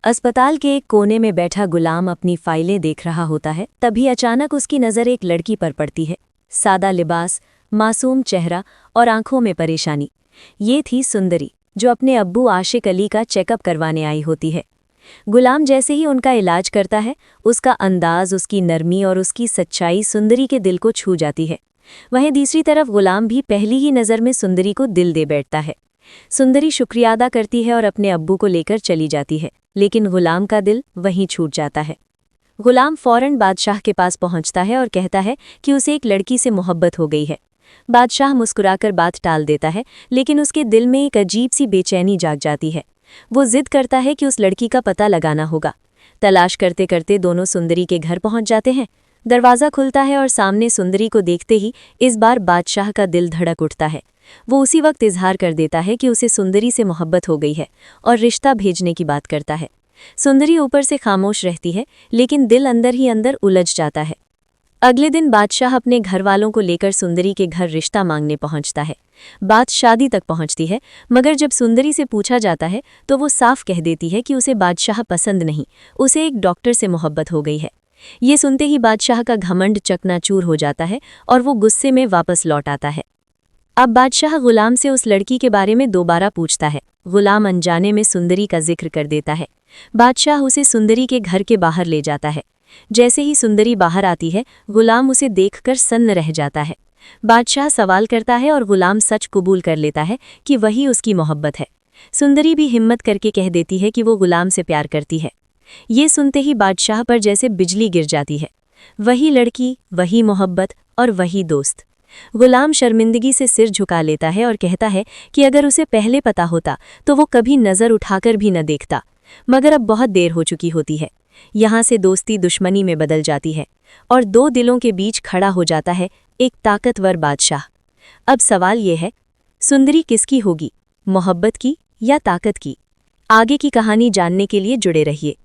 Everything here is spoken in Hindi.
अस्पताल के एक कोने में बैठा गुलाम अपनी फाइलें देख रहा होता है। तभी अचानक उसकी नज़र एक लड़की पर पड़ती है। सादा लिबास, मासूम चेहरा और आंखों में परेशानी। ये थी सुंदरी, जो अपने अब्बू आशिक अली का चेकअप करवाने आई होती है। गुलाम जैसे ही उनका इलाज करता है, उसका अंदाज, उसकी नरमी और उसकी सच्चाई सुंदरी के दिल को छू जाती है। वहीं दूसरी तरफ गुलाम भी पहली ही नज़र में सुंदरी को दिल दे बैठता है। सुंदरी शुक्रिया अदा करती है और अपने अब्बू को लेकर चली जाती है, लेकिन गुलाम का दिल वहीं छूट जाता है। गुलाम फौरन बादशाह के पास पहुंचता है और कहता है कि उसे एक लड़की से मोहब्बत हो गई है। बादशाह मुस्कुराकर बात टाल देता है, लेकिन उसके दिल में एक अजीब सी बेचैनी जाग जाती है। वो जिद करता है कि उस लड़की का पता लगाना होगा। तलाश करते करते दोनों सुंदरी के घर पहुंच जाते हैं। दरवाज़ा खुलता है और सामने सुंदरी को देखते ही इस बार बादशाह का दिल धड़क उठता है। वो उसी वक्त इजहार कर देता है कि उसे सुंदरी से मोहब्बत हो गई है और रिश्ता भेजने की बात करता है। सुंदरी ऊपर से खामोश रहती है, लेकिन दिल अंदर ही अंदर उलझ जाता है। अगले दिन बादशाह अपने घर वालों को लेकर सुंदरी के घर रिश्ता मांगने पहुंचता है। बात शादी तक पहुंचती है, मगर जब सुंदरी से पूछा जाता है तो वो साफ कह देती है कि उसे बादशाह पसंद नहीं, उसे एक डॉक्टर से मोहब्बत हो गई है। ये सुनते ही बादशाह का घमंड चकनाचूर हो जाता है और वो गुस्से में वापस लौट आता है। अब बादशाह गुलाम से उस लड़की के बारे में दोबारा पूछता है। गुलाम अनजाने में सुंदरी का जिक्र कर देता है। बादशाह उसे सुंदरी के घर के बाहर ले जाता है। जैसे ही सुंदरी बाहर आती है, गुलाम उसे देखकर सन्न रह जाता है। बादशाह सवाल करता है और गुलाम सच कबूल कर लेता है कि वही उसकी मोहब्बत है। सुंदरी भी हिम्मत करके कह देती है कि वो गुलाम से प्यार करती है। ये सुनते ही बादशाह पर जैसे बिजली गिर जाती है। वही लड़की, वही मोहब्बत और वही दोस्त। गुलाम शर्मिंदगी से सिर झुका लेता है और कहता है कि अगर उसे पहले पता होता तो वो कभी नज़र उठाकर भी न देखता, मगर अब बहुत देर हो चुकी होती है। यहाँ से दोस्ती दुश्मनी में बदल जाती है और दो दिलों के बीच खड़ा हो जाता है एक ताकतवर बादशाह। अब सवाल ये है, सुंदरी किसकी होगी, मोहब्बत की या ताकत की? आगे की कहानी जानने के लिए जुड़े रहिए।